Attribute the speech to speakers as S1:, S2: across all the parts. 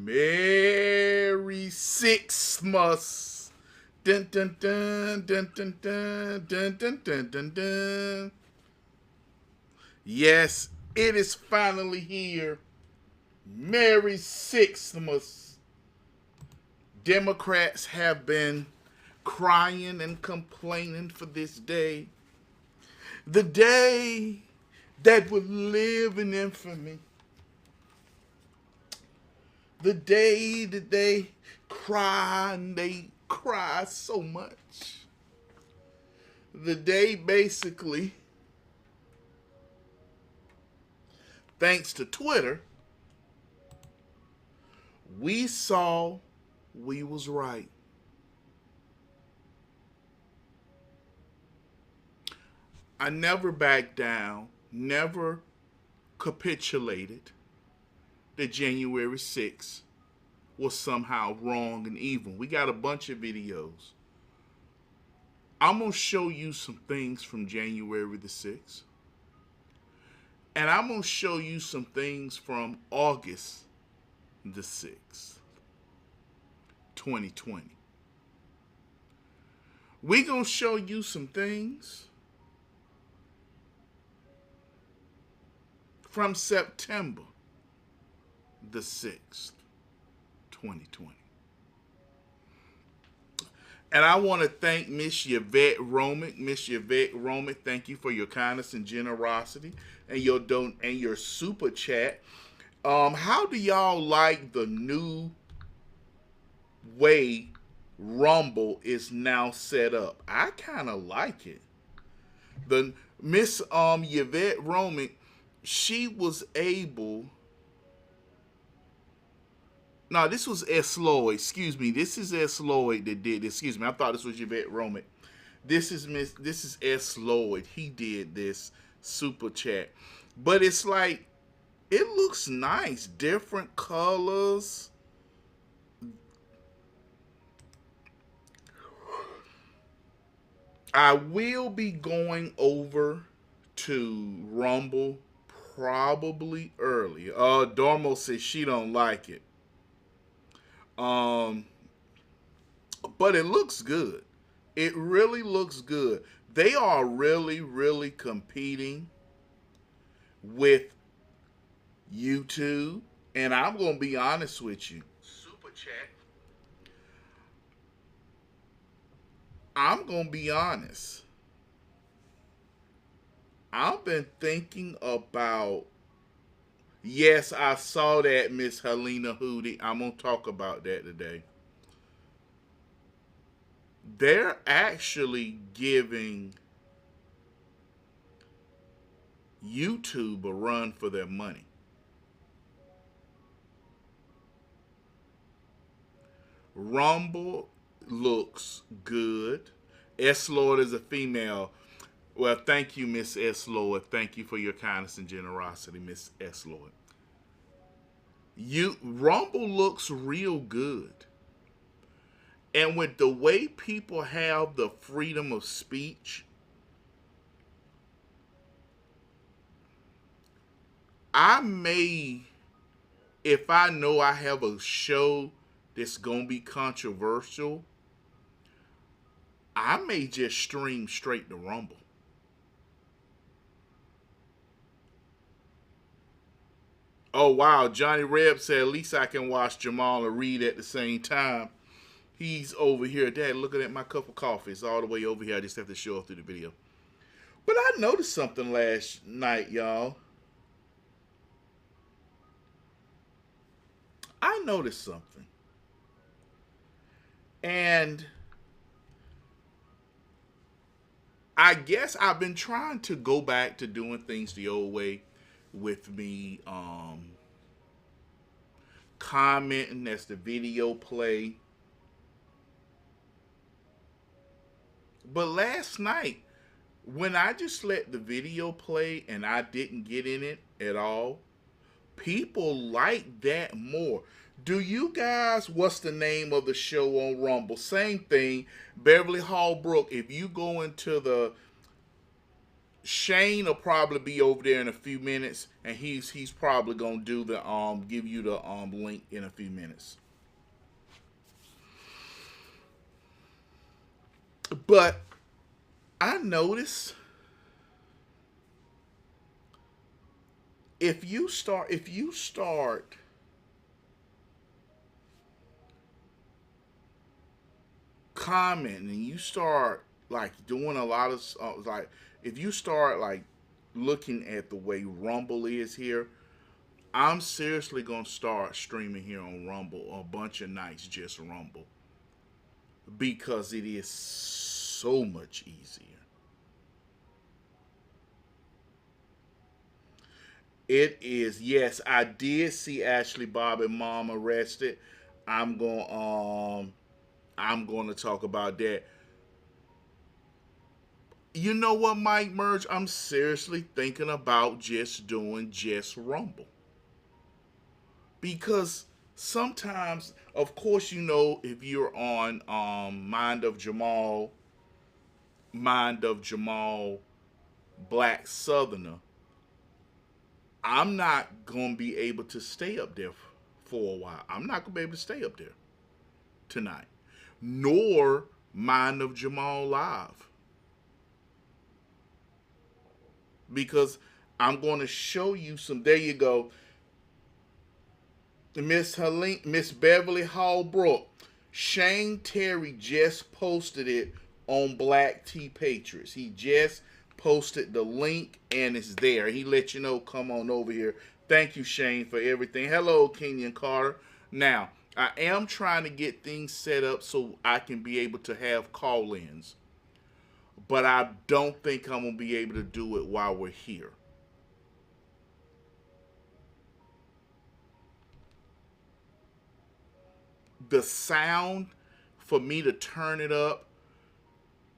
S1: Merry 6thMas. Dun dun dun dun dun dun dun dun dun dun dun. Yes, it is finally here. Merry 6thMas. Democrats have been crying and complaining for this day. The day that would live in infamy. The day that they cry and they cry so much. The day basically, thanks to Twitter, we saw we was right. I never backed down, never capitulated that January 6th was somehow wrong and evil. We got a bunch of videos. I'm going to show you some things from January the 6th. And I'm going to show you some things from August the 6th, 2020. We're going to show you some things from September the 6th, 2020. And I want to thank Miss Yvette Romick. Miss Yvette Romick, thank you for your kindness and generosity and your super chat. How do y'all like the new way Rumble is now set up? I kind of like it. The Miss Yvette Romick, she was able. No, this was S. Lloyd. Excuse me. This is S. Lloyd that did this. Excuse me. I thought this was Yvette Romick. This is S. Lloyd. He did this super chat. But it's like, it looks nice. Different colors. I will be going over to Rumble probably early. Dormo says she don't like it. But it looks good. It really looks good. They are really, really competing with YouTube. And I'm going to be honest with you. Super chat. I'm going to be honest. I've been thinking about. Yes, I saw that, Miss Helena Hootie. I'm going to talk about that today. They're actually giving YouTube a run for their money. Rumble looks good. S. Lord is a female. Well, thank you, Miss S. Lord. Thank you for your kindness and generosity, Miss S. Lord. Rumble looks real good. And with the way people have the freedom of speech, I may, if I know I have a show that's going to be controversial, I may just stream straight to Rumble. Oh, wow. Johnny Reb said, at least I can watch Jamal and read at the same time. He's over here. Dad, looking at my cup of coffee. It's all the way over here. I just have to show up through the video. But I noticed something last night, y'all. I noticed something. And I guess I've been trying to go back to doing things the old way with me commenting as the video play. But last night, when I just let the video play and I didn't get in it at all, people like that more. Do you guys, what's the name of the show on Rumble? Same thing, Beverly Hall Brook. If you go into the Shane will probably be over there in a few minutes, and he's probably gonna do the give you the link in a few minutes. But I notice if you start commenting and you start like doing a lot of like if you start like looking at the way Rumble is here, I'm seriously gonna start streaming here on Rumble a bunch of nights, just Rumble, because it is so much easier. It is. Yes, I did see Ashley Bob and Mom arrested. I'm going I'm going to talk about that. You know what, Mike Merge? I'm seriously thinking about just doing just Rumble. Because sometimes, of course, you know, if you're on Mind of Jamal, Black Southerner, I'm not going to be able to stay up there for a while. I'm not going to be able to stay up there tonight. Nor Mind of Jamal Live. Because I'm going to show you some. There you go. Miss Beverly Hallbrook. Shane Terry just posted it on Black Tea Patriots. He just posted the link and it's there. He let you know, come on over here. Thank you, Shane, for everything. Hello, Kenyon Carter. Now, I am trying to get things set up so I can be able to have call-ins. But I don't think I'm going to be able to do it while we're here. The sound, for me to turn it up,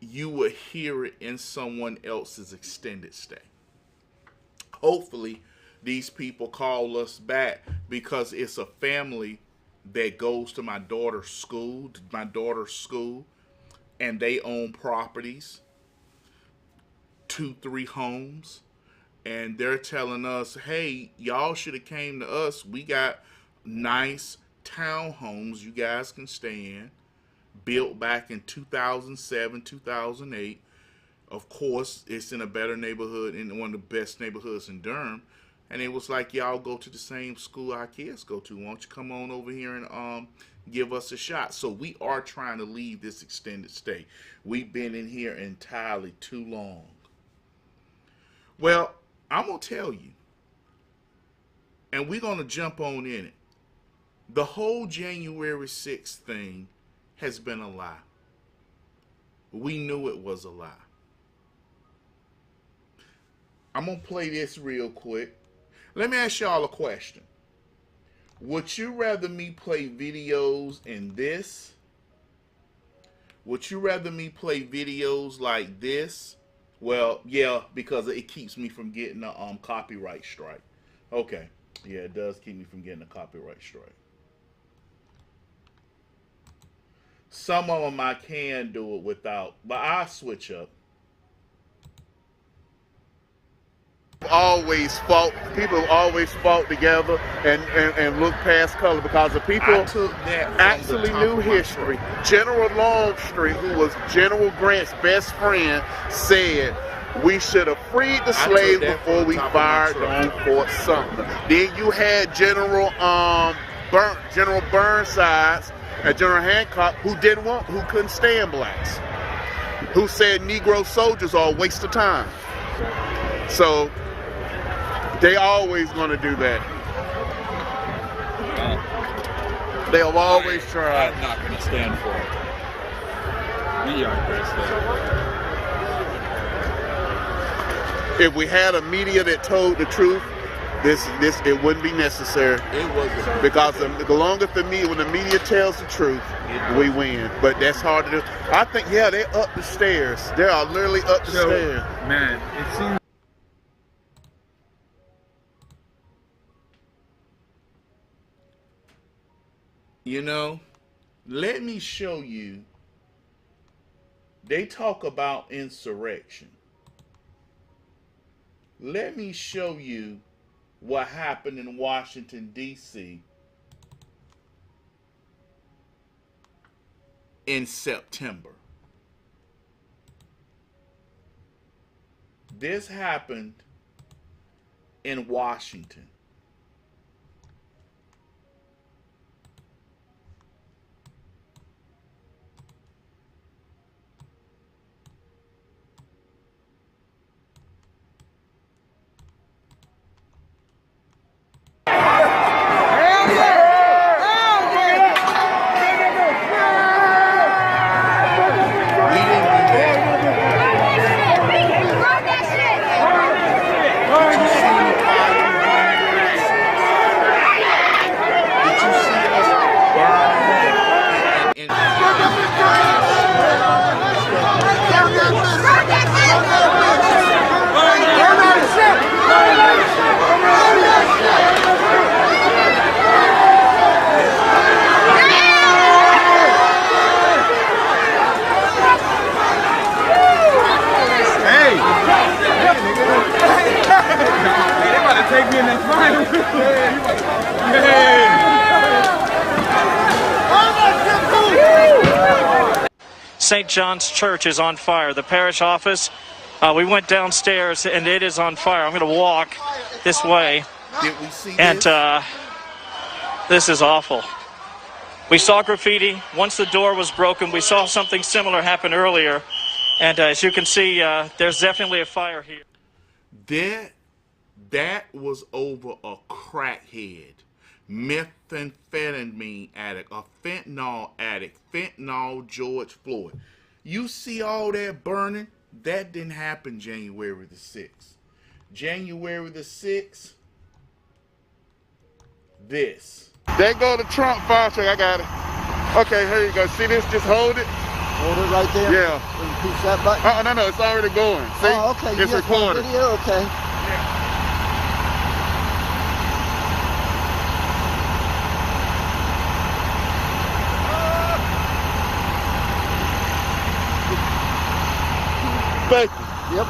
S1: you will hear it in someone else's extended stay. Hopefully, these people call us back because it's a family that goes to my daughter's school, and they own properties, 2-3 homes, and they're telling us, hey, y'all should have came to us. We got nice townhomes you guys can stay in, built back in 2007, 2008. Of course, it's in a better neighborhood, in one of the best neighborhoods in Durham. And it was like, y'all go to the same school our kids go to. Why don't you come on over here and give us a shot? So we are trying to leave this extended stay. We've been in here entirely too long. Well, I'm going to tell you, and we're going to jump on in it. The whole January 6th thing has been a lie. We knew it was a lie. I'm going to play this real quick. Let me ask y'all a question. Would you rather me play videos in this? Would you rather me play videos like this? Well, yeah, because it keeps me from getting a copyright strike. Okay. Yeah, it does keep me from getting a copyright strike. Some of them I can do it without, but I'll switch up. People always fought together and look past color because the people actually knew history. General Longstreet, who was General Grant's best friend, said we should have freed the slaves before we fired on Fort Sumter. Then you had General Burnsides and General Hancock, who couldn't stand blacks, who said Negro soldiers are a waste of time. So they always going to do that. They'll always try.
S2: I'm not going to stand for it. We aren't going to stand for it.
S1: If we had a media that told the truth, this it wouldn't be necessary.
S2: It wasn't.
S1: Because the longer when the media tells the truth, we win. But that's hard to do. I think, yeah, they're up the stairs. They are literally up the stairs.
S2: Man, it seems.
S1: You know, let me show you. They talk about insurrection. Let me show you what happened in Washington, D.C. in September. This happened in Washington.
S2: Take me in that final.
S3: St. John's Church is on fire. The parish office, we went downstairs and it is on fire. I'm going to walk this way.
S1: Did we see
S3: and
S1: this?
S3: This is awful. We saw graffiti. Once the door was broken, we saw something similar happen earlier. And as you can see, there's definitely a fire here.
S1: That was over a crackhead, methamphetamine addict, a fentanyl addict, fentanyl George Floyd. You see all that burning? That didn't happen January the 6th. January the 6th, this.
S4: There go the Trump fire truck. I got it. Okay, here you go. See this? Just hold it.
S5: Hold it right there?
S4: Yeah.
S5: Push that button?
S4: No, it's already going. See?
S5: Oh, okay.
S4: It's recorded.
S5: Video? Okay.
S4: Thank you.
S5: Yep.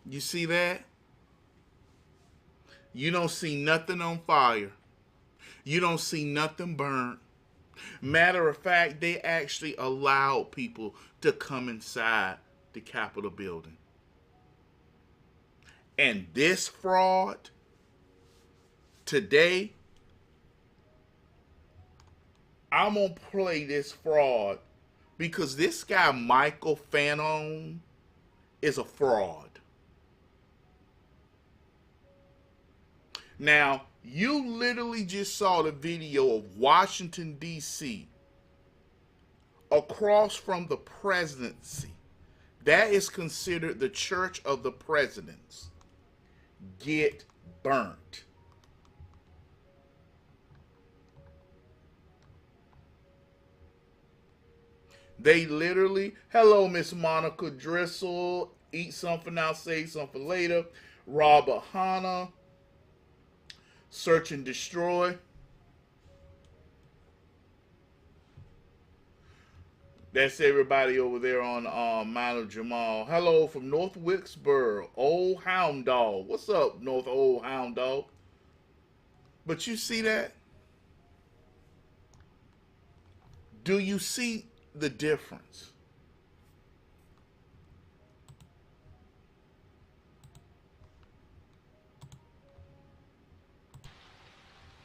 S1: You see that? You don't see nothing on fire. You don't see nothing burned. Matter of fact, they actually allowed people to come inside the Capitol building. And this fraud, today, I'm going to play this fraud because this guy, Michael Fanone, is a fraud. Now, you literally just saw the video of Washington, D.C. across from the presidency. That is considered the church of the presidents. Get burnt. They literally, hello, Miss Monica Dressel, eat something now, say something later. Robert Hanna. Search and destroy. That's everybody over there on Mount of Jamal. Hello from North Wilkesboro. Old Hound Dog. What's up, North Old Hound Dog? But you see that? Do you see the difference?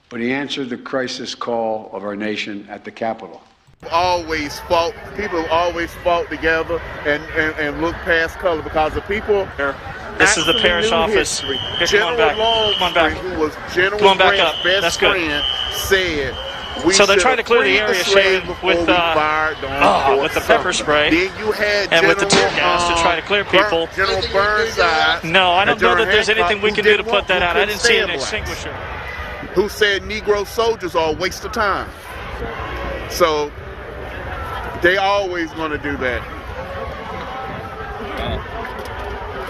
S6: But he answered the crisis call of our nation at the Capitol.
S4: People always fought together and look past color because the people.
S3: This is the parish office.
S4: General Longstreet, who was General Grant's best friend, said
S3: so they're trying to clear the area, Shane, with the pepper spray and with the tear gas to try to clear people.
S4: General Burnside.
S3: No, I don't know that there's anything we can do to put that out. I didn't see an extinguisher.
S4: Who said Negro soldiers are a waste of time. So They always going to do that.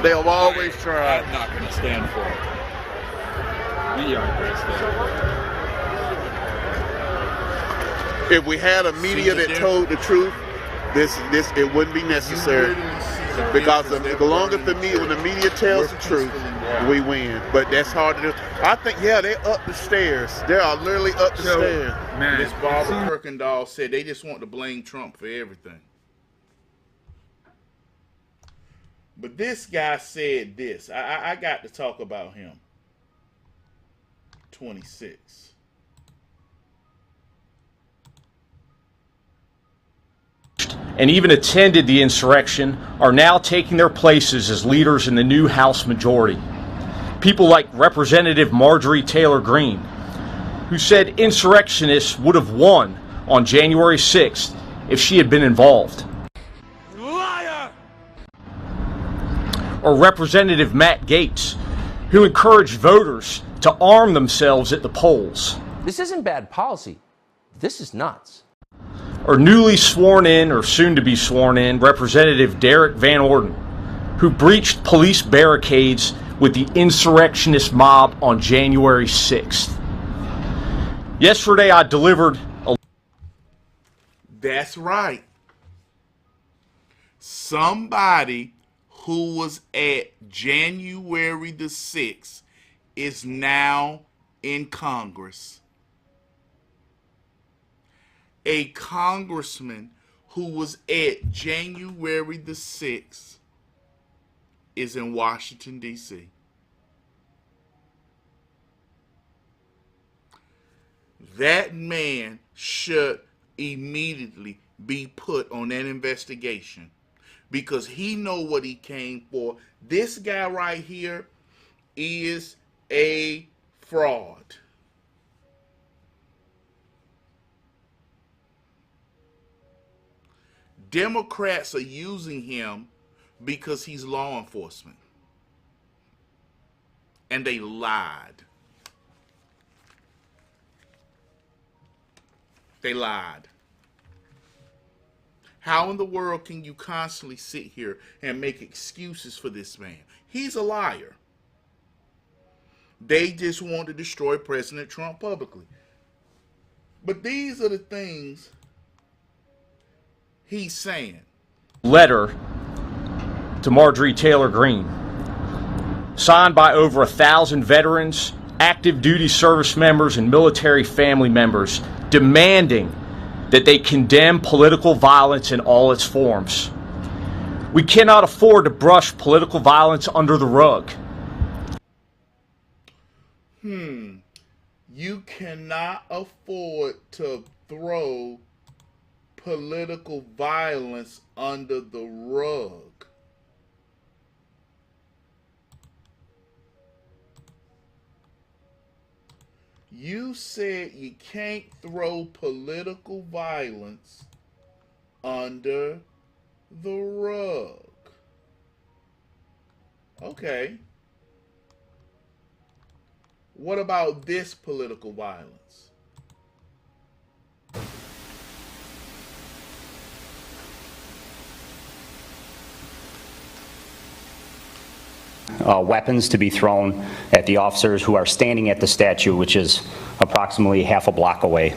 S4: They'll always try.
S2: I'm not going to stand for it. We aren't going to stand for it.
S4: If we had a media that told the truth, this it wouldn't be necessary. Because when the media tells the truth, we win. But that's hard to do. I think, yeah, they're up the stairs. They are literally up the stairs.
S1: Man, Miss Barbara Kirkendall said they just want to blame Trump for everything. But this guy said this. I got to talk about him. 26.
S7: And even attended the insurrection are now taking their places as leaders in the new House majority. People like Representative Marjorie Taylor Greene, who said insurrectionists would have won on January 6th if she had been involved. Liar! Or Representative Matt Gaetz, who encouraged voters to arm themselves at the polls.
S8: This isn't bad policy. This is nuts.
S7: Or newly sworn in, or soon to be sworn in, Representative Derek Van Orden, who breached police barricades with the insurrectionist mob on January 6th. Yesterday I delivered a...
S1: That's right. Somebody who was at January the 6th is now in Congress. A congressman who was at January the 6th is in Washington, D.C. That man should immediately be put on that investigation because he know what he came for. This guy right here is a fraud. Democrats are using him because he's law enforcement. And they lied. They lied. How in the world can you constantly sit here and make excuses for this man? He's a liar. They just want to destroy President Trump publicly. But these are the things he's saying.
S7: Letter to Marjorie Taylor Greene, signed by over 1,000 veterans, active duty service members, and military family members, demanding that they condemn political violence in all its forms. We cannot afford to brush political violence under the rug.
S1: You cannot afford to throw political violence under the rug. You said you can't throw political violence under the rug. Okay. What about this political violence?
S9: Weapons to be thrown at the officers who are standing at the statue, which is approximately half a block away.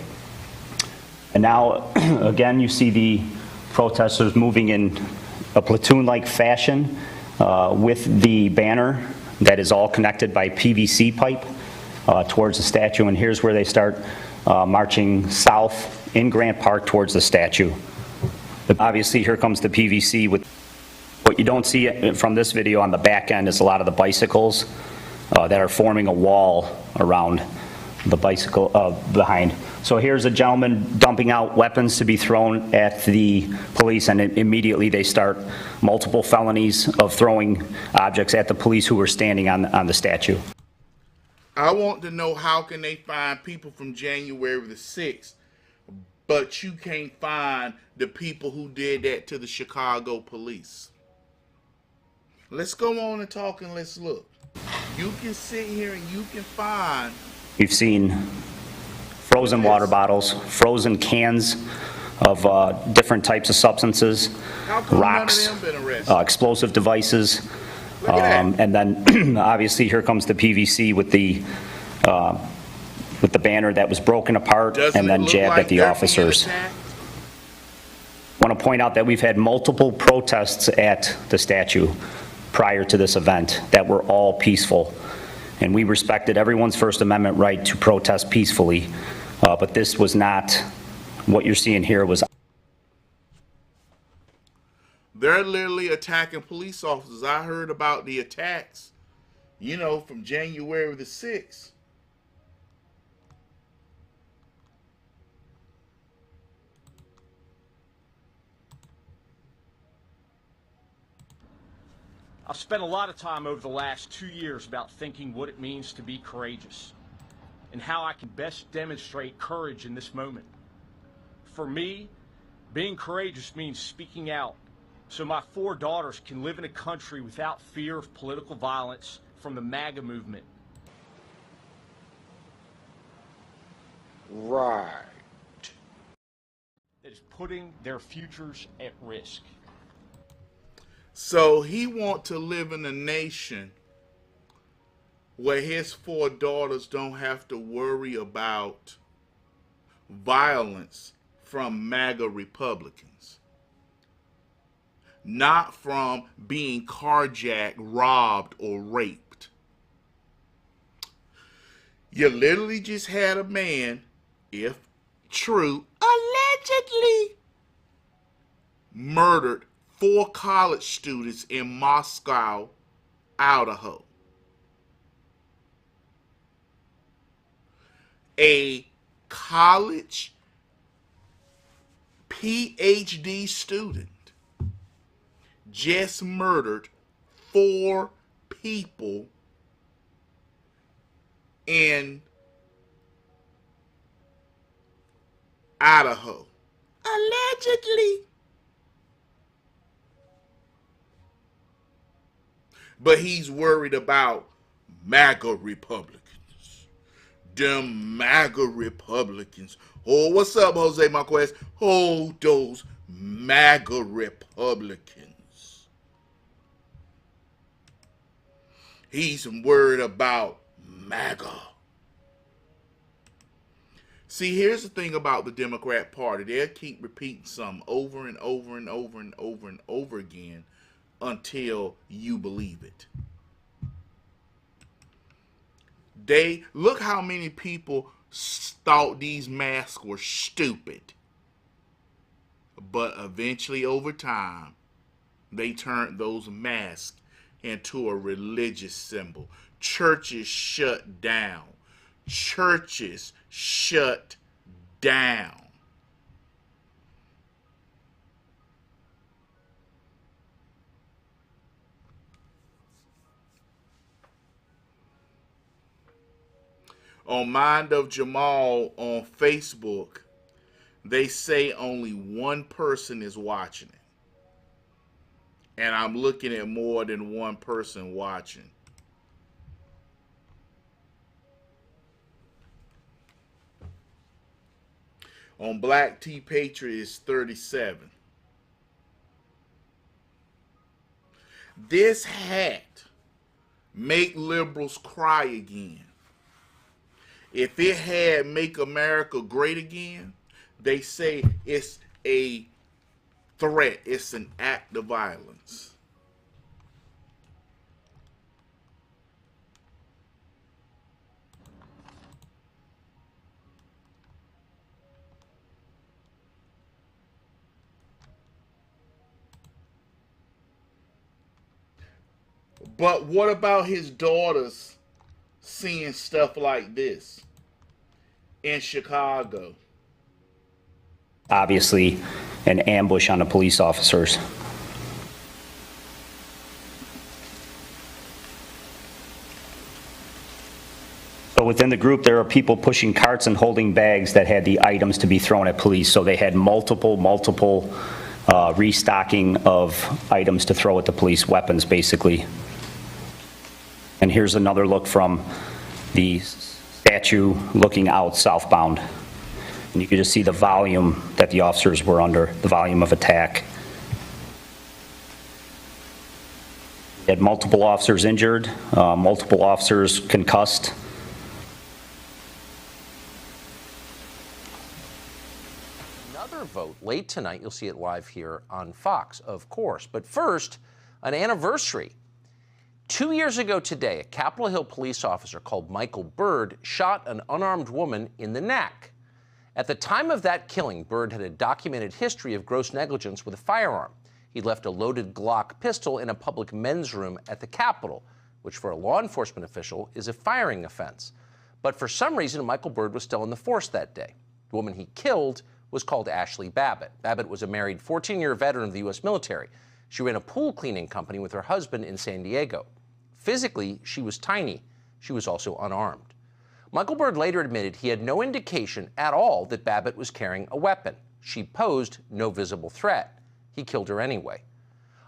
S9: And now, again, you see the protesters moving in a platoon-like fashion with the banner that is all connected by PVC pipe towards the statue. And here's where they start marching south in Grant Park towards the statue. Obviously, here comes the PVC. With what you don't see from this video on the back end is a lot of the bicycles that are forming a wall around the bicycle behind. So here's a gentleman dumping out weapons to be thrown at the police, and immediately they start multiple felonies of throwing objects at the police who were standing on the statue.
S1: I want to know, how can they find people from January the 6th, but you can't find the people who did that to the Chicago police? Let's go on and talk and let's look. You can sit here and you can find.
S9: We've seen frozen water bottles, frozen cans of different types of substances,
S1: How come
S9: rocks,
S1: none of them been arrested?
S9: explosive devices,
S1: Look at that.
S9: and then obviously here comes the PVC with the banner that was broken apart
S1: Doesn't
S9: and
S1: it
S9: then
S1: look
S9: jabbed
S1: like
S9: at the
S1: they're being
S9: officers.
S1: attacked?
S9: I want to point out that we've had multiple protests at the statue prior to this event that were all peaceful. And we respected everyone's First Amendment right to protest peacefully. But this was not, what you're seeing here was.
S1: They're literally attacking police officers. I heard about the attacks, from January the 6th.
S7: I've spent a lot of time over the last 2 years about thinking what it means to be courageous and how I can best demonstrate courage in this moment. For me, being courageous means speaking out so my 4 daughters can live in a country without fear of political violence from the MAGA movement.
S2: Right.
S7: That is putting their futures at risk.
S1: So he wants to live in a nation where his 4 daughters don't have to worry about violence from MAGA Republicans. Not from being carjacked, robbed, or raped. You literally just had a man, if true, allegedly murdered 4 college students in Moscow, Idaho. A college PhD student just murdered 4 people in Idaho. Allegedly. But he's worried about MAGA Republicans. Them MAGA Republicans. Oh, what's up, Jose Marquez? Oh, those MAGA Republicans. He's worried about MAGA. See, here's the thing about the Democrat Party. They'll keep repeating something over and over and over and over and over again until you believe it. They look how many people thought these masks were stupid. But eventually, over time, they turned those masks into a religious symbol. Churches shut down. Churches shut down. On Mind of Jamal on Facebook, they say only one person is watching it. And I'm looking at more than one person watching. On Black Tea Patriot is 37. This hat make liberals cry again. If it had Make America Great Again, they say it's a threat. It's an act of violence. But what about his daughters seeing stuff like this in Chicago?
S9: Obviously, an ambush on the police officers. So within the group, there are people pushing carts and holding bags that had the items to be thrown at police. So they had multiple restocking of items to throw at the police, weapons basically. And here's another look from the statue looking out southbound. And you can just see the volume that the officers were under, the volume of attack. We had multiple officers injured, multiple officers concussed.
S8: Another vote late tonight. You'll see it live here on Fox, of course. But first, an anniversary. 2 years ago today, a Capitol Hill police officer called Michael Byrd shot an unarmed woman in the neck. At the time of that killing, Byrd had a documented history of gross negligence with a firearm. He'd left a loaded Glock pistol in a public men's room at the Capitol, which for a law enforcement official is a firing offense. But for some reason, Michael Byrd was still in the force that day. The woman he killed was called Ashley Babbitt. Babbitt was a married 14-year veteran of the U.S. military. She ran a pool cleaning company with her husband in San Diego. Physically, she was tiny. She was also unarmed. Michael Byrd later admitted he had no indication at all that Babbitt was carrying a weapon. She posed no visible threat. He killed her anyway.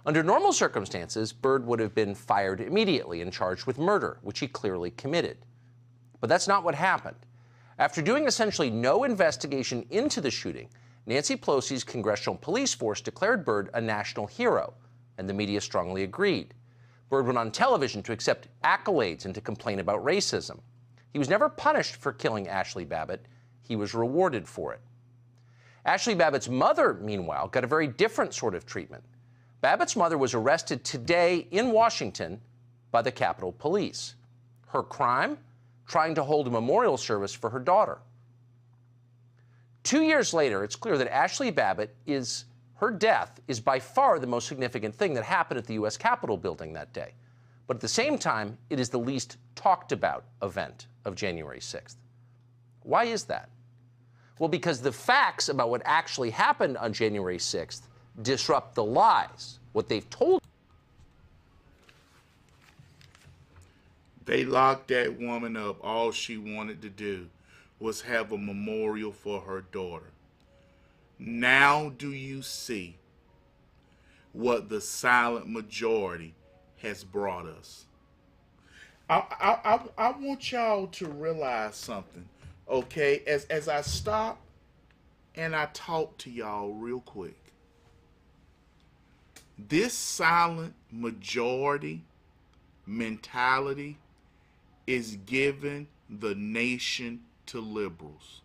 S8: Under normal circumstances, Byrd would have been fired immediately and charged with murder, which he clearly committed. But that's not what happened. After doing essentially no investigation into the shooting, Nancy Pelosi's congressional police force declared Byrd a national hero, and the media strongly agreed. Byrd went on television to accept accolades and to complain about racism. He was never punished for killing Ashley Babbitt. He was rewarded for it. Ashley Babbitt's mother, meanwhile, got a very different sort of treatment. Babbitt's mother was arrested today in Washington by the Capitol Police. Her crime? Trying to hold a memorial service for her daughter. 2 years later, it's clear that Ashley Babbitt her death is by far the most significant thing that happened at the U.S. Capitol building that day. But at the same time, it is the least talked about event of January 6th. Why is that? Well, because the facts about what actually happened on January 6th disrupt the lies, what they've told.
S1: They locked that woman up. All she wanted to do was have a memorial for her daughter. Now do you see what the silent majority has brought us? I want y'all to realize something, okay? As I stop and I talk to y'all real quick. This silent majority mentality is giving the nation to liberals.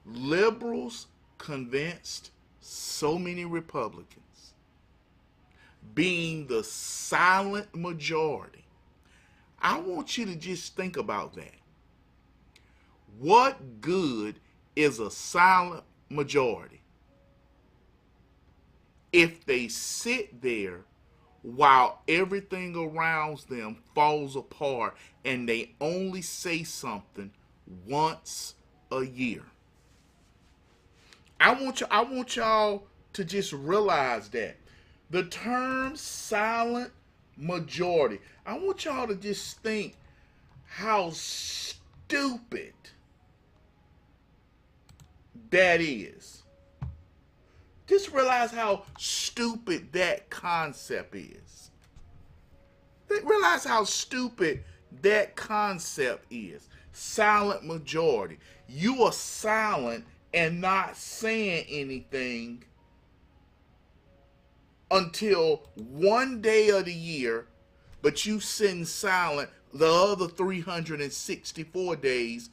S1: Liberals convinced so many Republicans, being the silent majority. I want you to just think about that. What good is a silent majority if they sit there while everything around them falls apart and they only say something once a year? I want y'all to just realize that. The term silent majority, I want y'all to just think how stupid that is. Just realize how stupid that concept is. Realize how stupid that concept is. Silent majority. You are silent and not saying anything until one day of the year, but you sitting silent the other 364 days,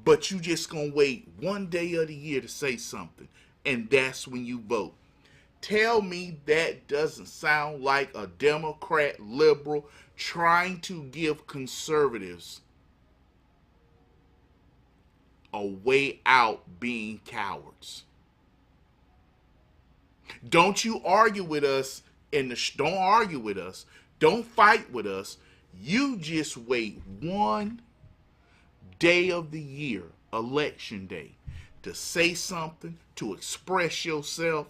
S1: but you just gonna wait one day of the year to say something, and that's when you vote. Tell me that doesn't sound like a Democrat liberal trying to give conservatives a way out being cowards. Don't you argue with us don't argue with us. Don't fight with us. You just wait one day of the year, election day, to say something, to express yourself.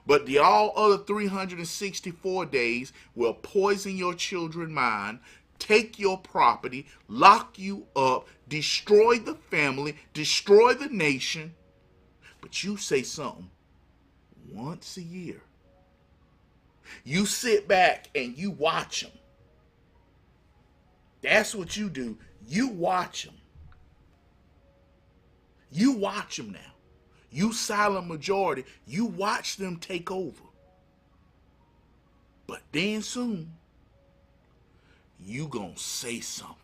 S1: But the all other 364 days will poison your children's mind, take your property, lock you up, destroy the family, destroy the nation. But you say something once a year. You sit back and you watch them. That's what you do. You watch them. You watch them now. You silent majority, you watch them take over. But then soon, you gonna say something.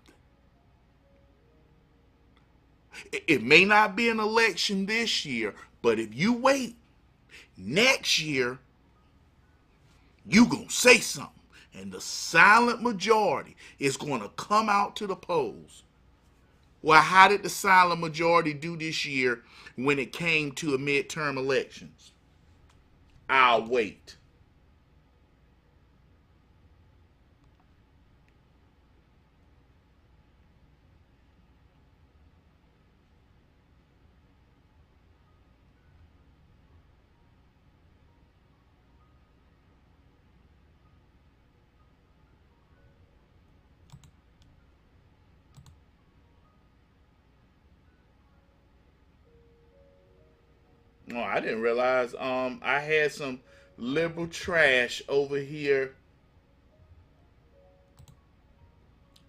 S1: It may not be an election this year, but if you wait, next year, you gonna say something. And the silent majority is gonna come out to the polls. Well, how did the silent majority do this year when it came to a midterm elections? I'll wait. Oh, I didn't realize I had some liberal trash over here.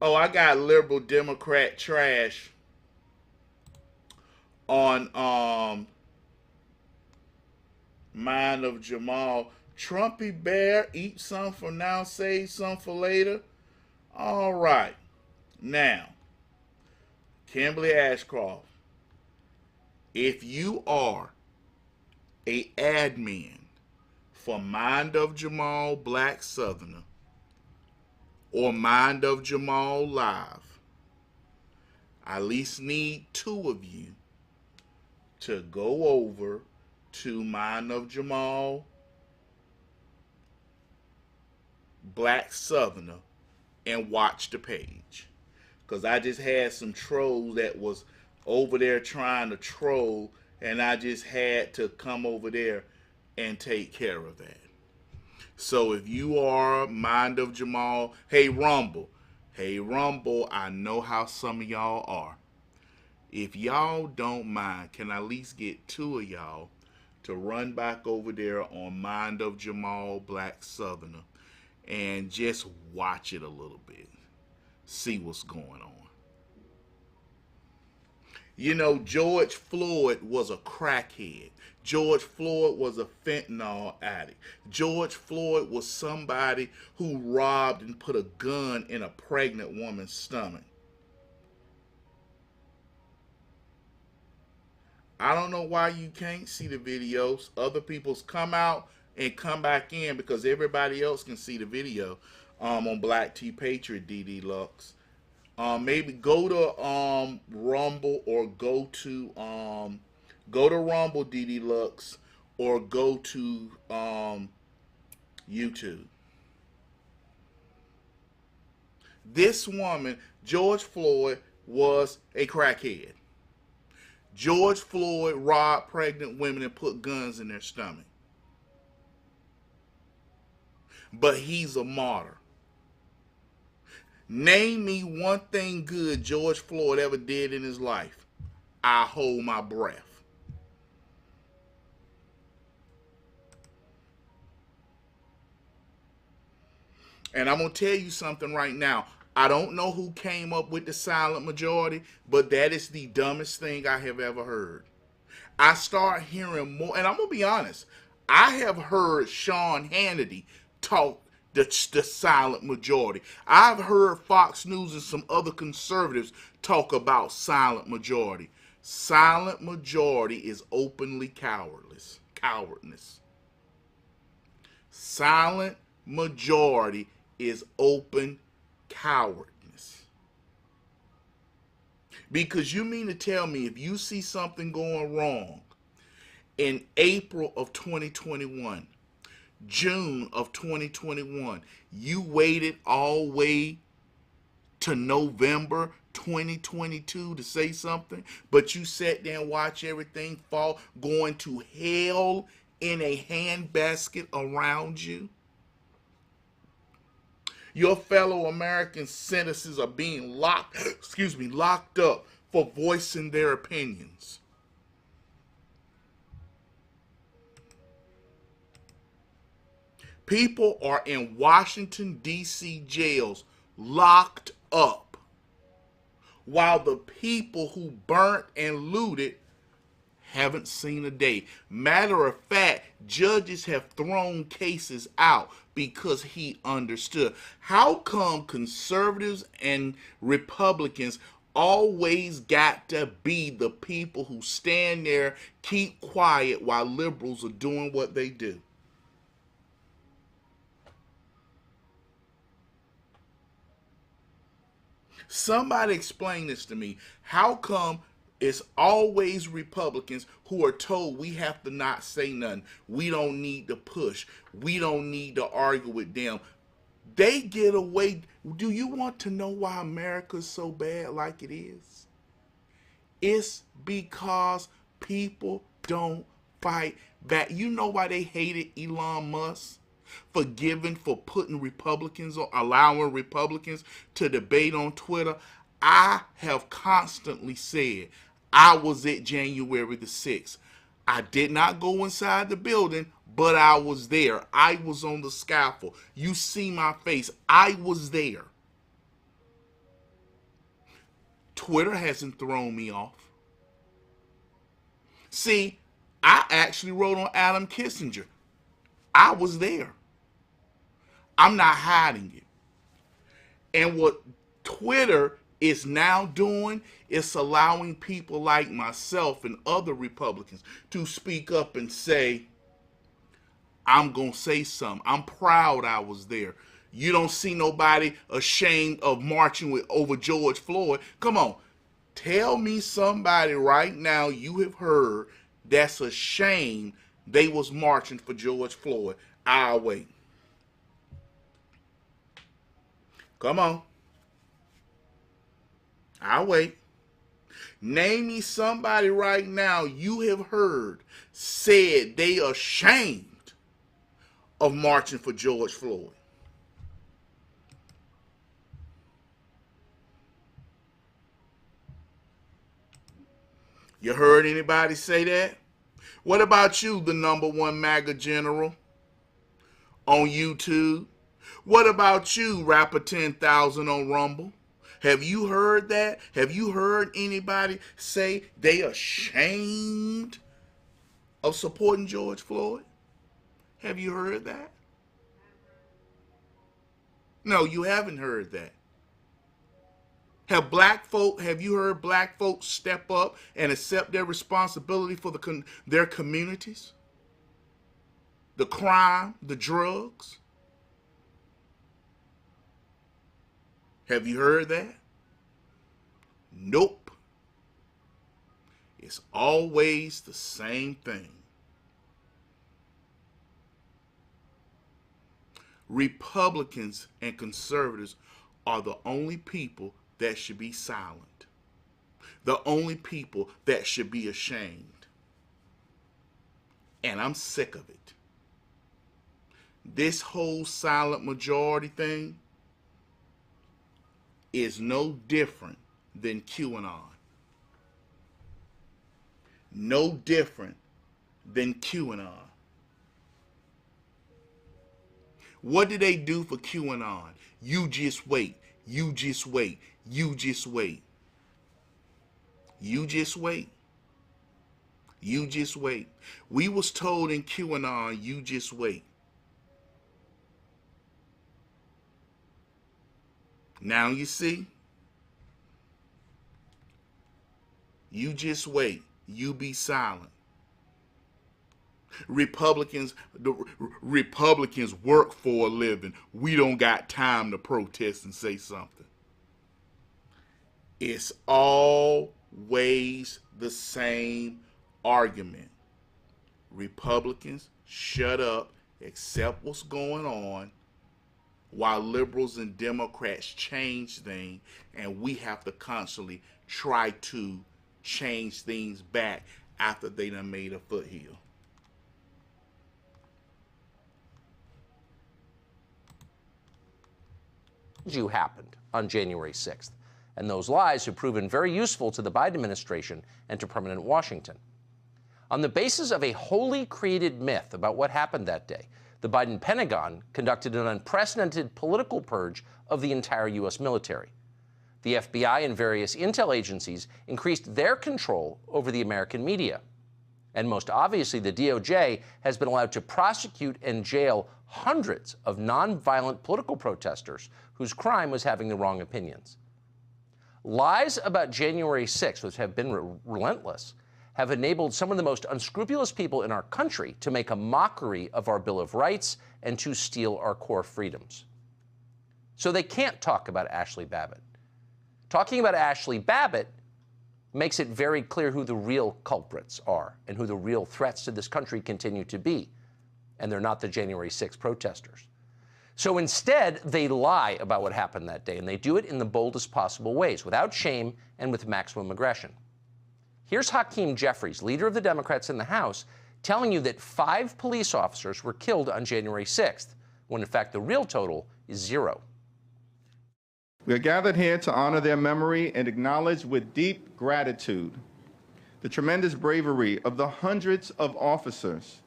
S1: Oh, I got liberal Democrat trash on Mind of Jamal. Trumpy bear, eat some for now, save some for later. All right. Now, Kimberly Ashcroft, if you are a admin for Mind of Jamal Black Southerner or Mind of Jamal Live, I at least need 2 of you to go over to Mind of Jamal Black Southerner and watch the page. Because I just had some trolls that was over there trying to troll, and I just had to come over there and take care of that. So if you are Mind of Jamal, hey Rumble, I know how some of y'all are. If y'all don't mind, can I at least get 2 of y'all to run back over there on Mind of Jamal Black Southerner and just watch it a little bit. See what's going on. You know, George Floyd was a crackhead. George Floyd was a fentanyl addict. George Floyd was somebody who robbed and put a gun in a pregnant woman's stomach. I don't know why you can't see the videos. Other people's come out and come back in because everybody else can see the video on Black Tea Patriot DD Lux. Maybe go to Rumble or go to Rumble DD Lux or go to YouTube. This woman, George Floyd, was a crackhead. George Floyd robbed pregnant women and put guns in their stomach. But he's a martyr. Name me one thing good George Floyd ever did in his life. I hold my breath. And I'm going to tell you something right now. I don't know who came up with the silent majority, but that is the dumbest thing I have ever heard. I start hearing more, and I'm going to be honest. I have heard Sean Hannity talk the silent majority. I've heard Fox News and some other conservatives talk about silent majority. Silent majority is openly cowardness. Silent majority is open cowardness. Because you mean to tell me if you see something going wrong in April of 2021, June of 2021, you waited all the way to November 2022 to say something, but you sat there and watched everything fall, going to hell in a handbasket around you? Your fellow American citizens are being locked up for voicing their opinions. People are in Washington, D.C. jails locked up while the people who burnt and looted Haven't seen a day. Matter of fact, judges have thrown cases out because he understood. How come conservatives and Republicans always got to be the people who stand there, keep quiet while liberals are doing what they do? Somebody explain this to me. How come it's always Republicans who are told we have to not say nothing? We don't need to push. We don't need to argue with them. They get away. Do you want to know why America's so bad like it is? It's because people don't fight back. You know why they hated Elon Musk? For putting Republicans on, allowing Republicans to debate on Twitter. I have constantly said I was at January the 6th. I did not go inside the building, but I was there. I was on the scaffold. You see my face. I was there. Twitter hasn't thrown me off. See, I actually wrote on Adam Kissinger. I was there. I'm not hiding it. And what Twitter is now doing is allowing people like myself and other Republicans to speak up and say, I'm going to say something. I'm proud I was there. You don't see nobody ashamed of marching over George Floyd. Come on. Tell me somebody right now you have heard that's ashamed they was marching for George Floyd. I'll wait. Come on. I'll wait. Name me somebody right now you have heard said they ashamed of marching for George Floyd. You heard anybody say that? What about you, the #1 MAGA general on YouTube? What about you, Rapper 10,000 on Rumble? Have you heard that? Have you heard anybody say they ashamed of supporting George Floyd? Have you heard that? No, you haven't heard that. Have you heard black folks step up and accept their responsibility for their communities? The crime, the drugs? Have you heard that? Nope. It's always the same thing. Republicans and conservatives are the only people that should be silent. The only people that should be ashamed. And I'm sick of it. This whole silent majority thing is no different than QAnon. No different than QAnon. What did they do for QAnon? You just wait. You just wait. You just wait. You just wait. You just wait. We was told in QAnon, you just wait. Now you see? You just wait. You be silent. Republicans work for a living. We don't got time to protest and say something. It's always the same argument. Republicans shut up, accept what's going on, while liberals and Democrats change things, and we have to constantly try to change things back after they done made a foothill.
S8: Happened on January 6th, and those lies have proven very useful to the Biden administration and to permanent Washington. On the basis of a wholly created myth about what happened that day, the Biden Pentagon conducted an unprecedented political purge of the entire U.S. military. The FBI and various intel agencies increased their control over the American media. And most obviously, the DOJ has been allowed to prosecute and jail hundreds of nonviolent political protesters whose crime was having the wrong opinions. Lies about January 6th, which have been relentless, have enabled some of the most unscrupulous people in our country to make a mockery of our Bill of Rights and to steal our core freedoms. So they can't talk about Ashley Babbitt. Talking about Ashley Babbitt makes it very clear who the real culprits are and who the real threats to this country continue to be. And they're not the January 6th protesters. So instead, they lie about what happened that day, and they do it in the boldest possible ways, without shame and with maximum aggression. Here's Hakeem Jeffries, leader of the Democrats in the House, telling you that 5 police officers were killed on January 6th, when in fact the real total is 0.
S10: We are gathered here to honor their memory and acknowledge with deep gratitude the tremendous bravery of the hundreds of officers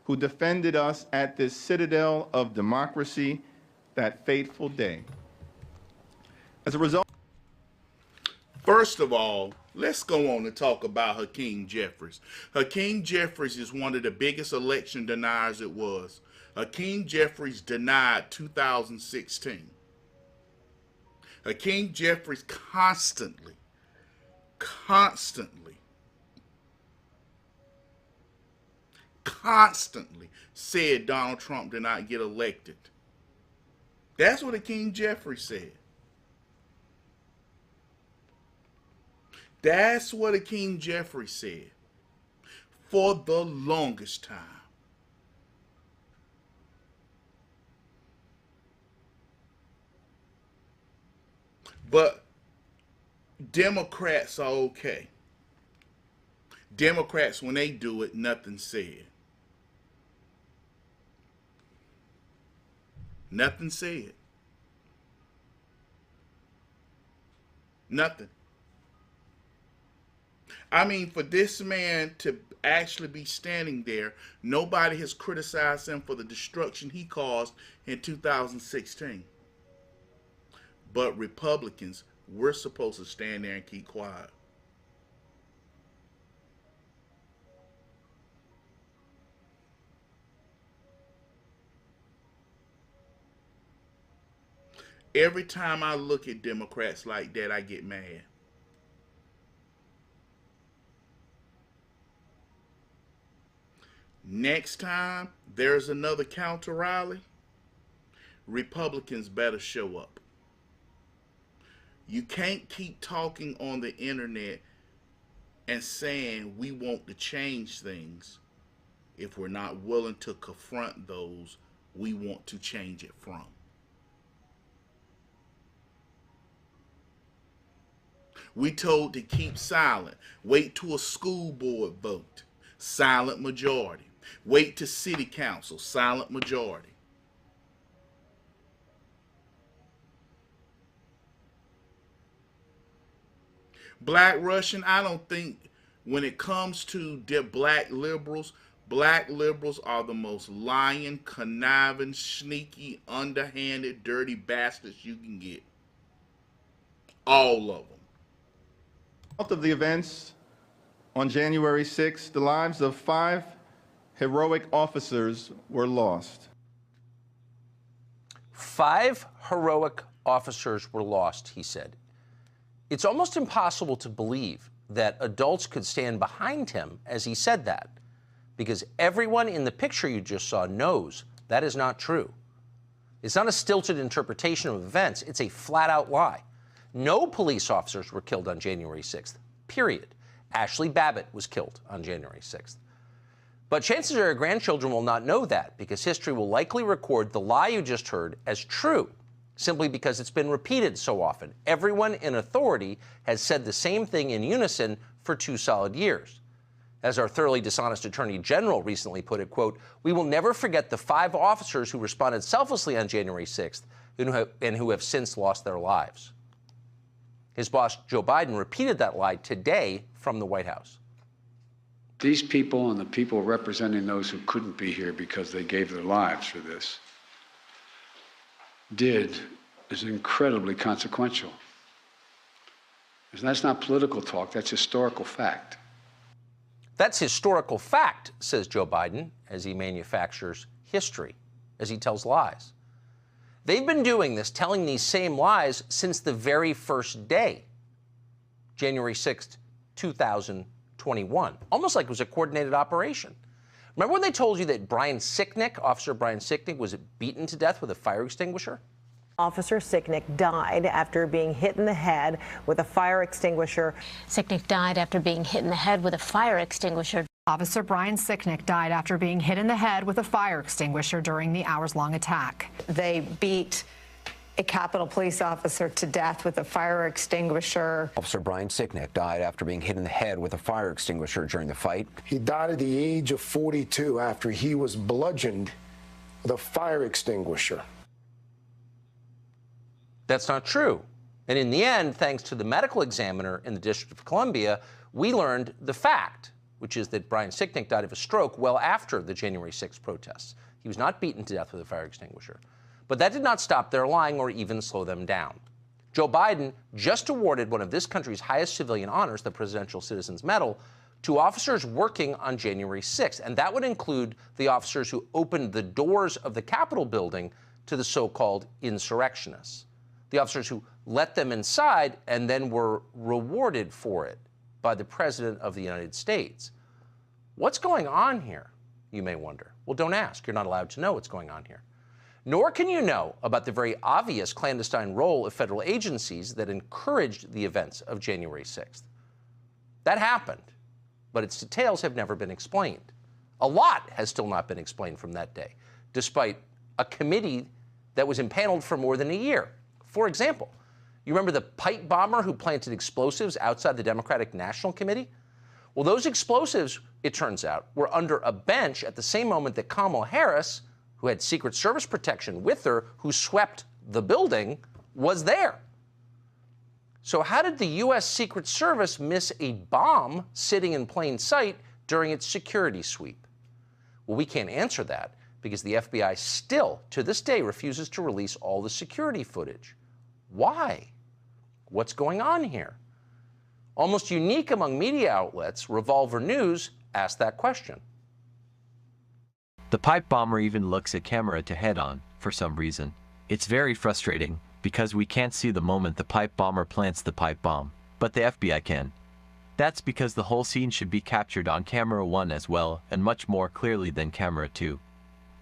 S10: who defended us at this citadel of democracy that fateful day. As a result,
S1: first of all, let's go on and talk about Hakeem Jeffries. Hakeem Jeffries is one of the biggest election deniers it was. Hakeem Jeffries denied 2016. Hakeem Jeffries constantly said Donald Trump did not get elected. That's what Hakeem Jeffries said. That's what Hakeem Jeffries said for the longest time. But Democrats are okay. Democrats, when they do it, nothing said. Nothing said. Nothing. I mean, for this man to actually be standing there, nobody has criticized him for the destruction he caused in 2016. But Republicans, we're supposed to stand there and keep quiet. Every time I look at Democrats like that, I get mad. Next time there's another counter rally, Republicans better show up. You can't keep talking on the internet and saying we want to change things if we're not willing to confront those we want to change it from. We told to keep silent. Wait to a school board vote. Silent majority. Wait to city council. Silent majority. Black Russian, I don't think when it comes to black liberals are the most lying, conniving, sneaky, underhanded, dirty bastards you can get. All of them.
S10: of the events on January 6th, the lives of 5 heroic officers were lost.
S8: 5 heroic officers were lost, he said. It's almost impossible to believe that adults could stand behind him as he said that, because everyone in the picture you just saw knows that is not true. It's not a stilted interpretation of events, it's a flat-out lie. No police officers were killed on January 6th, period. Ashley Babbitt was killed on January 6th. But chances are your grandchildren will not know that, because history will likely record the lie you just heard as true, simply because it's been repeated so often. Everyone in authority has said the same thing in unison for 2 solid years. As our thoroughly dishonest Attorney General recently put it, quote, "We will never forget the 5 officers who responded selflessly on January 6th and who have since lost their lives." His boss, Joe Biden, repeated that lie today from the White House.
S6: These people and the people representing those who couldn't be here because they gave their lives for this is incredibly consequential. And that's not political talk, that's historical fact.
S8: That's historical fact, says Joe Biden, as he manufactures history, as he tells lies. They've been doing this, telling these same lies since the very first day, January 6th, 2021, almost like it was a coordinated operation. Remember when they told you that Officer Brian Sicknick, was beaten to death with a fire extinguisher?
S11: Officer Sicknick died after being hit in the head with a fire extinguisher.
S12: Sicknick died after being hit in the head with a fire extinguisher.
S13: Officer Brian Sicknick died after being hit in the head with a fire extinguisher during the hours-long attack.
S14: They beat a Capitol Police officer to death with a fire extinguisher.
S15: Officer Brian Sicknick died after being hit in the head with a fire extinguisher during the fight.
S16: He died at the age of 42 after he was bludgeoned with a fire extinguisher.
S8: That's not true. And in the end, thanks to the medical examiner in the District of Columbia, we learned the fact, which is that Brian Sicknick died of a stroke well after the January 6th protests. He was not beaten to death with a fire extinguisher. But that did not stop their lying or even slow them down. Joe Biden just awarded one of this country's highest civilian honors, the Presidential Citizens Medal, to officers working on January 6th. And that would include the officers who opened the doors of the Capitol building to the so-called insurrectionists. The officers who let them inside and then were rewarded for it by the President of the United States. What's going on here, you may wonder? Well, don't ask. You're not allowed to know what's going on here. Nor can you know about the very obvious clandestine role of federal agencies that encouraged the events of January 6th. That happened, but its details have never been explained. A lot has still not been explained from that day, despite a committee that was impaneled for more than a year. For example, you remember the pipe bomber who planted explosives outside the Democratic National Committee? Well, those explosives, it turns out, were under a bench at the same moment that Kamala Harris, who had Secret Service protection with her, who swept the building, was there. So how did the U.S. Secret Service miss a bomb sitting in plain sight during its security sweep? Well, we can't answer that because the FBI still, to this day, refuses to release all the security footage. Why? What's going on here? Almost unique among media outlets, Revolver News asked that question.
S17: The pipe bomber even looks at camera to head on, for some reason. It's very frustrating, because we can't see the moment the pipe bomber plants the pipe bomb, but the FBI can. That's because the whole scene should be captured on camera 1 as well, and much more clearly than camera 2.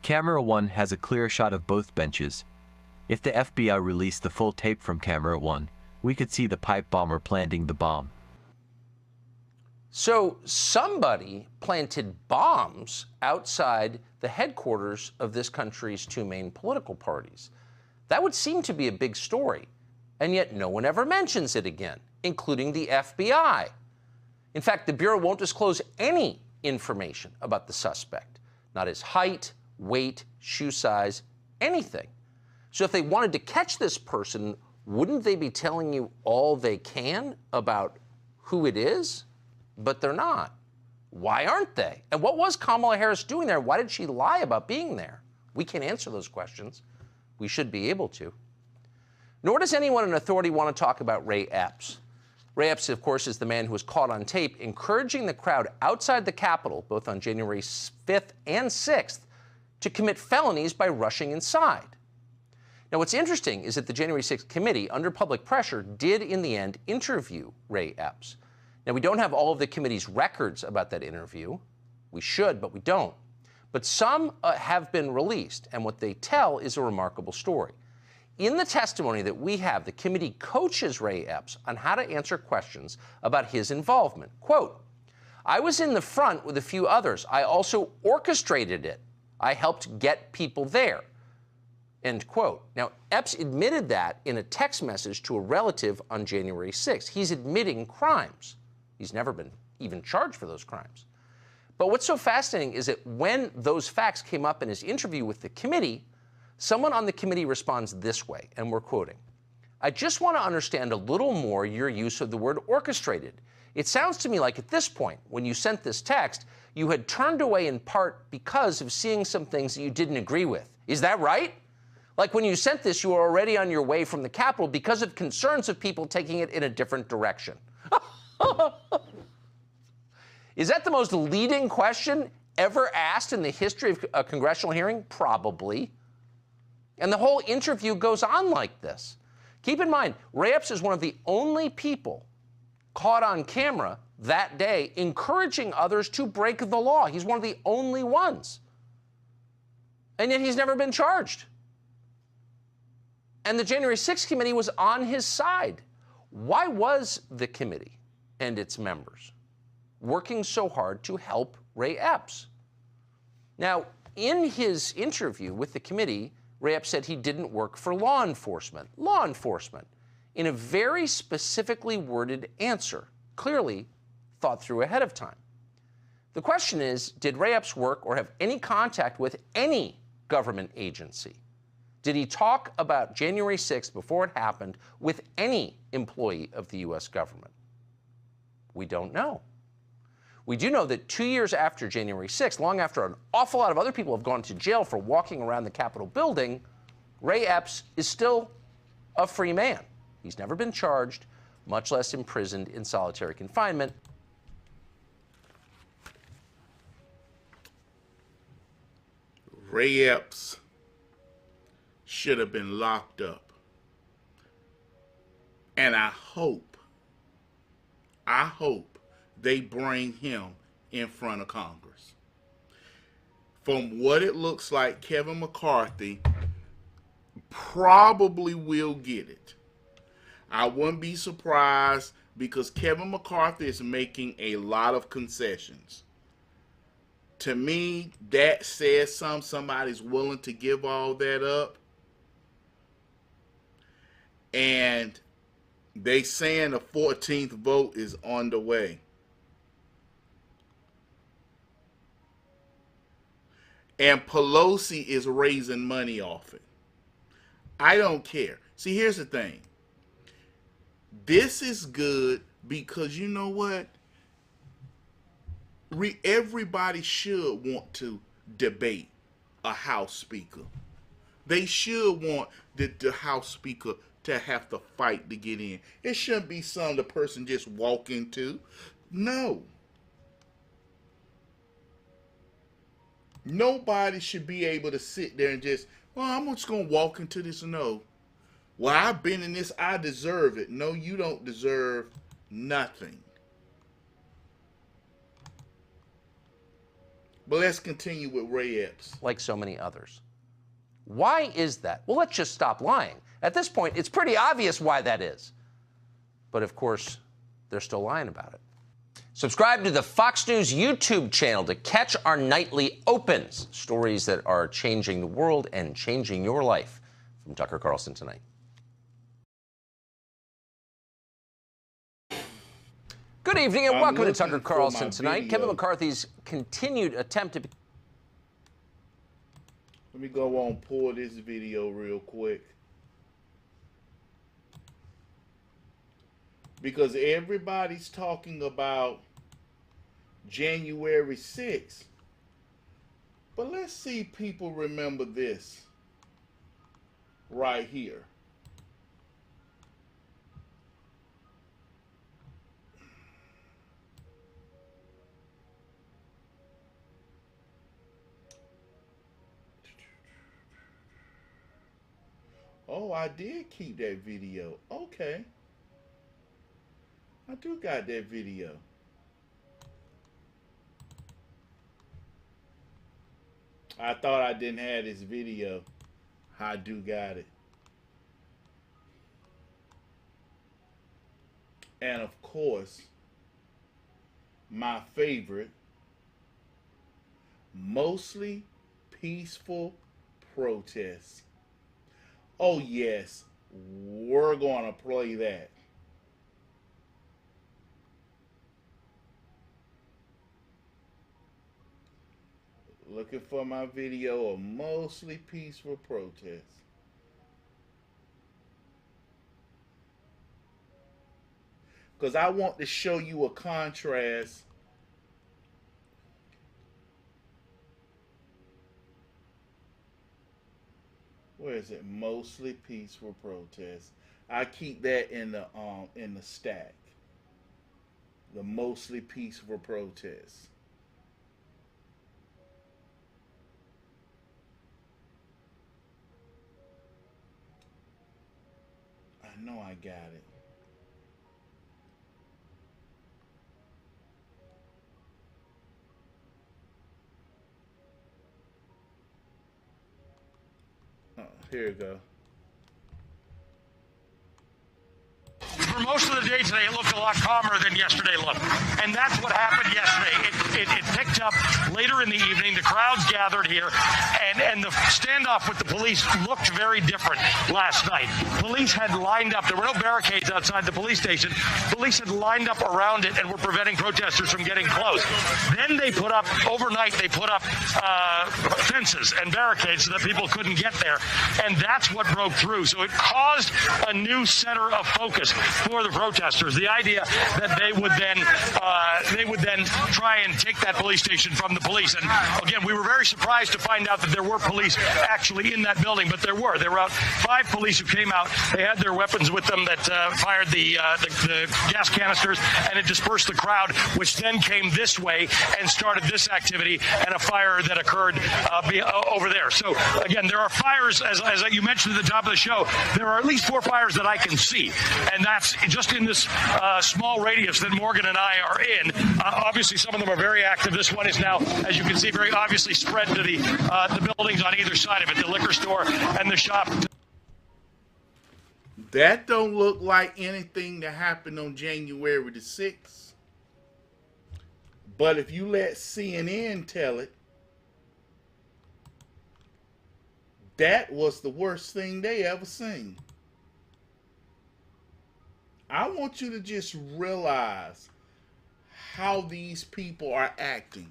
S17: Camera 1 has a clear shot of both benches. If the FBI released the full tape from camera 1, we could see the pipe bomber planting the bomb.
S8: So somebody planted bombs outside the headquarters of this country's two main political parties. That would seem to be a big story, and yet no one ever mentions it again, including the FBI. In fact, the Bureau won't disclose any information about the suspect, not his height, weight, shoe size, anything. So if they wanted to catch this person, wouldn't they be telling you all they can about who it is? But they're not. Why aren't they? And what was Kamala Harris doing there? Why did she lie about being there? We can't answer those questions. We should be able to. Nor does anyone in authority want to talk about Ray Epps. Ray Epps, of course, is the man who was caught on tape encouraging the crowd outside the Capitol, both on January 5th and 6th, to commit felonies by rushing inside. Now, what's interesting is that the January 6th committee, under public pressure, did in the end interview Ray Epps. Now, we don't have all of the committee's records about that interview. We should, but we don't. But some have been released, and what they tell is a remarkable story. In the testimony that we have, the committee coaches Ray Epps on how to answer questions about his involvement. Quote, "I was in the front with a few others. I also orchestrated it. I helped get people there." End quote. Now, Epps admitted that in a text message to a relative on January 6th. He's admitting crimes. He's never been even charged for those crimes. But what's so fascinating is that when those facts came up in his interview with the committee, someone on the committee responds this way, and we're quoting, "I just want to understand a little more your use of the word orchestrated. It sounds to me like at this point, when you sent this text, you had turned away in part because of seeing some things that you didn't agree with. Is that right? Like when you sent this, you were already on your way from the Capitol because of concerns of people taking it in a different direction." Is that the most leading question ever asked in the history of a congressional hearing? Probably. And the whole interview goes on like this. Keep in mind, Ray Epps is one of the only people caught on camera that day encouraging others to break the law. He's one of the only ones. And yet he's never been charged. And the January 6th committee was on his side. Why was the committee and its members working so hard to help Ray Epps? Now, in his interview with the committee, Ray Epps said he didn't work for law enforcement. Law enforcement, in a very specifically worded answer, clearly thought through ahead of time. The question is, did Ray Epps work or have any contact with any government agency? Did he talk about January 6th before it happened with any employee of the U.S. government? We don't know. We do know that 2 years after January 6th, long after an awful lot of other people have gone to jail for walking around the Capitol building, Ray Epps is still a free man. He's never been charged, much less imprisoned in solitary confinement.
S1: Ray Epps should have been locked up. And I hope they bring him in front of Congress. From what it looks like, Kevin McCarthy probably will get it. I wouldn't be surprised because Kevin McCarthy is making a lot of concessions. To me, that says somebody's willing to give all that up. And they saying the 14th vote is on the way. And Pelosi is raising money off it. I don't care. See, here's the thing. This is good because you know what? Everybody should want to debate a House Speaker. They should want the House Speaker to have to fight to get in. It shouldn't be something the person just walk into. No. Nobody should be able to sit there and just, well, I'm just going to walk into this. No. Well, I've been in this. I deserve it. No, you don't deserve nothing. But let's continue with Ray Epps.
S8: Like so many others. Why is that? Well, let's just stop lying. At this point, it's pretty obvious why that is. But of course, they're still lying about it. Subscribe to the Fox News YouTube channel to catch our nightly opens. Stories that are changing the world and changing your life. From Tucker Carlson Tonight. Good evening and welcome to Tucker Carlson Tonight. Kevin McCarthy's continued attempt to...
S1: Let me go on and pull this video real quick. Because everybody's talking about January 6th. But let's see people remember this right here. Oh, I did keep that video. Okay. I do got that video. I thought I didn't have this video. I do got it. And of course, my favorite, mostly peaceful protests. Oh yes, we're going to play that. Looking for my video of mostly peaceful protests. Because I want to show you a contrast. Where is it? Mostly peaceful protests. I keep that in the stack. the mostly peaceful protests. I know I got it. Oh, here we go.
S18: For most of the day today, it looked a lot calmer than yesterday looked. And that's what happened yesterday. It picked up later in the evening. The crowds gathered here, and the standoff with the police looked very different last night. Police had lined up. There were no barricades outside the police station. Police had lined up around it and were preventing protesters from getting close. Then they put up, overnight, they put up fences and barricades so that people couldn't get there. And that's what broke through. So it caused a new center of focus for the protesters. The idea that they would then try and take that police station from the police. And again, we were very surprised to find out that there were police actually in that building, but there were about 5 police who came out. They had their weapons with them that fired the gas canisters, and it dispersed the crowd, which then came this way and started this activity and a fire that occurred over there. So again, there are fires, as you mentioned at the top of the show, there are at least 4 fires that I can see, and that's just in this small radius that Morgan and I are in. Obviously, some of them are very active. This one is now, as you can see, very obviously spread to the buildings on either side of it, the liquor store and the shop.
S1: That don't look like anything that happened on January the 6th. But if you let CNN tell it, that was the worst thing they ever seen. I want you to just realize how these people are acting.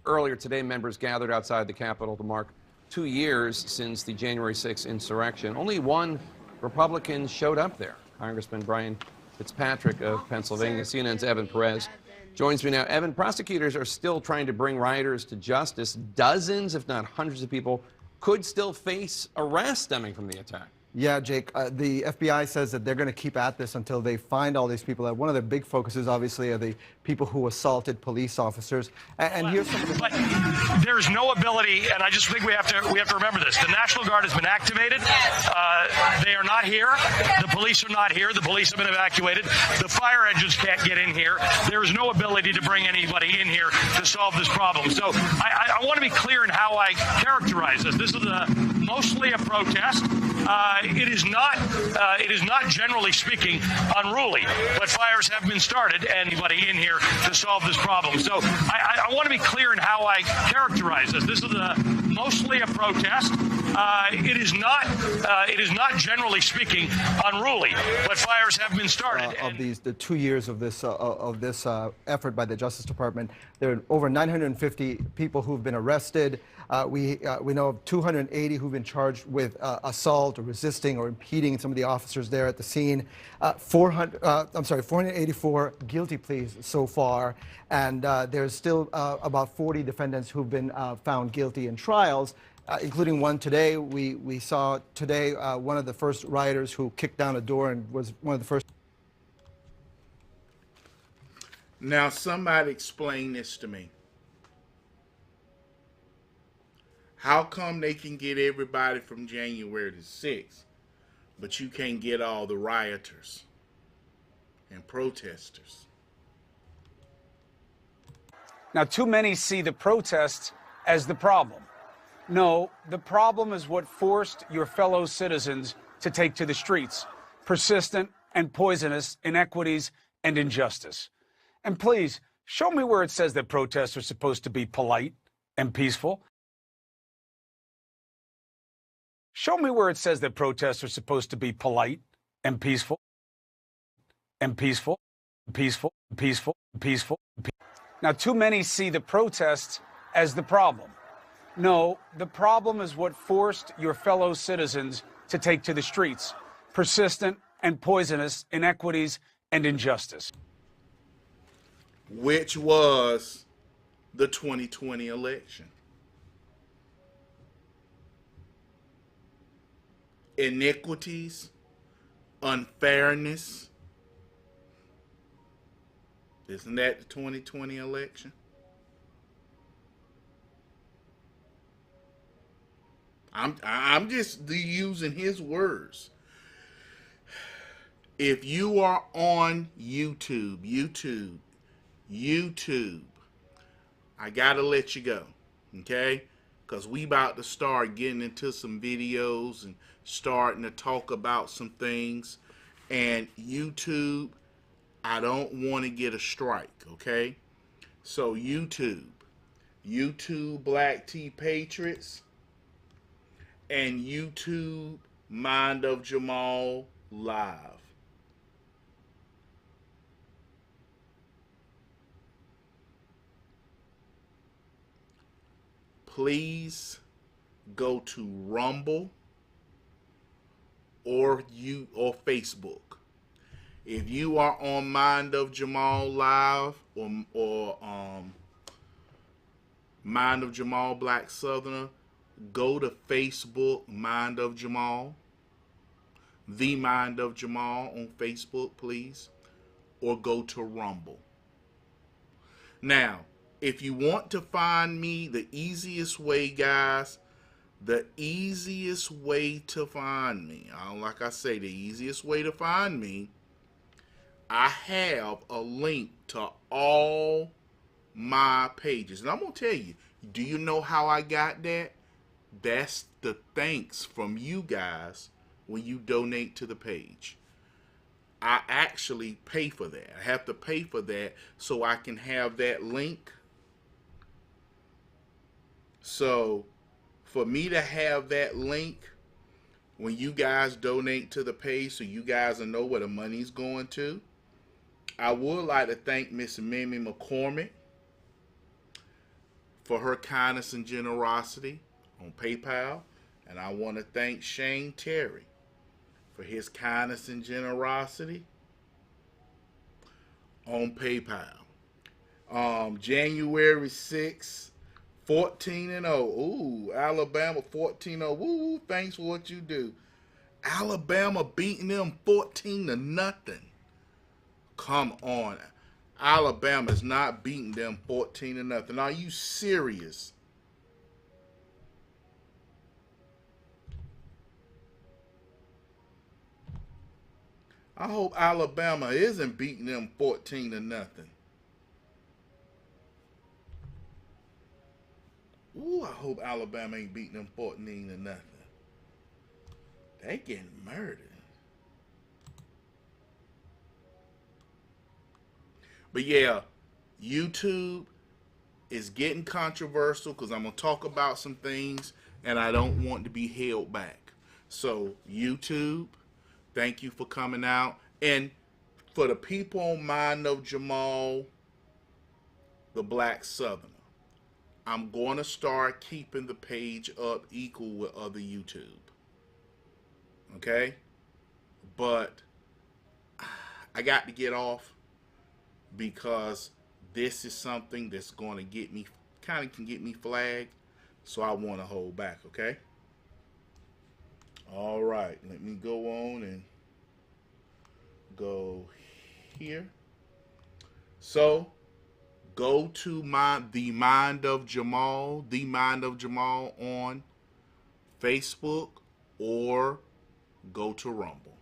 S19: Earlier today, members gathered outside the Capitol to mark 2 years since the January 6th insurrection. Only one Republican showed up there, Congressman Brian Fitzpatrick of Pennsylvania. CNN's Evan Perez joins me now. Evan, prosecutors are still trying to bring rioters to justice. Dozens, if not hundreds of people could still face arrest stemming from the attack.
S20: Yeah, Jake, the FBI says that they're going to keep at this until they find all these people. One of their big focuses, obviously, are the people who assaulted police officers. And here's some of the...
S18: But there's no ability, and I just think we have to remember this. The National Guard has been activated. They are not here. The police are not here. The police have been evacuated. The fire engines can't get in here. There is no ability to bring anybody in here to solve this problem. So I want to be clear in how I characterize this. This is mostly a protest. It is not generally speaking unruly, but fires have been started and anybody in here to solve this problem. So I want to be clear in how I characterize this. This is mostly a protest. It is not generally speaking unruly, but fires have been started.
S20: Of the 2 years of this effort by the Justice Department, there are over 950 people who've been arrested. We know of 280 who've been charged with assault or resisting or impeding some of the officers there at the scene. 484 guilty pleas so far, and there's still about 40 defendants who've been found guilty in trials, including one today. We saw today one of the first rioters who kicked down a door and was one of the first.
S1: Now, somebody explain this to me. How come they can get everybody from January the 6th, but you can't get all the rioters and protesters?
S21: Now, too many see the protests as the problem. No, the problem is what forced your fellow citizens to take to the streets: persistent and poisonous inequities and injustice. And please, show me where it says that protests are supposed to be polite and peaceful. Show me where it says that protests are supposed to be polite and peaceful. And peaceful, peaceful, peaceful, peaceful. Now, too many see the protests as the problem. No, the problem is what forced your fellow citizens to take to the streets: persistent and poisonous inequities and injustice.
S1: Which was the 2020 election. iniquities, unfairness. Isn't that the 2020 election? I'm just using his words. If you are on YouTube, I gotta let you go, okay? Because we about to start getting into some videos and starting to talk about some things. And YouTube, I don't want to get a strike, okay? So YouTube Black Tea Patriots, and YouTube Mind of Jamal Live. Please go to Rumble or Facebook. If you are on Mind of Jamal Live or Mind of Jamal Black Southerner, go to Facebook Mind of Jamal, The Mind of Jamal on Facebook, please, or go to Rumble. Now, if you want to find me, the easiest way, guys, the easiest way to find me, like I say, the easiest way to find me, I have a link to all my pages. And I'm going to tell you, do you know how I got that? That's the thanks from you guys when you donate to the page. I actually pay for that. I have to pay for that so I can have that link. So for me to have that link when you guys donate to the page so you guys will know where the money's going to, I would like to thank Miss Mimi McCormick for her kindness and generosity on PayPal. And I want to thank Shane Terry for his kindness and generosity on PayPal. January 6th, 14-0. Ooh, Alabama 14-0. Woo, thanks for what you do. Alabama beating them 14-0. Come on. Alabama's not beating them 14-0. Are you serious? I hope Alabama isn't beating them 14-0. Ooh, I hope Alabama ain't beating them 14-0. They getting murdered. But yeah, YouTube is getting controversial because I'm going to talk about some things and I don't want to be held back. So YouTube, thank you for coming out. And for the people on Mind of Jamal, the Black Southerner, I'm going to start keeping the page up equal with other YouTube. Okay? But I got to get off because this is something that's going to get me, kind of can get me flagged. So I want to hold back, okay? All right, let me go on and go here. So go to The Mind of Jamal on Facebook or go to Rumble.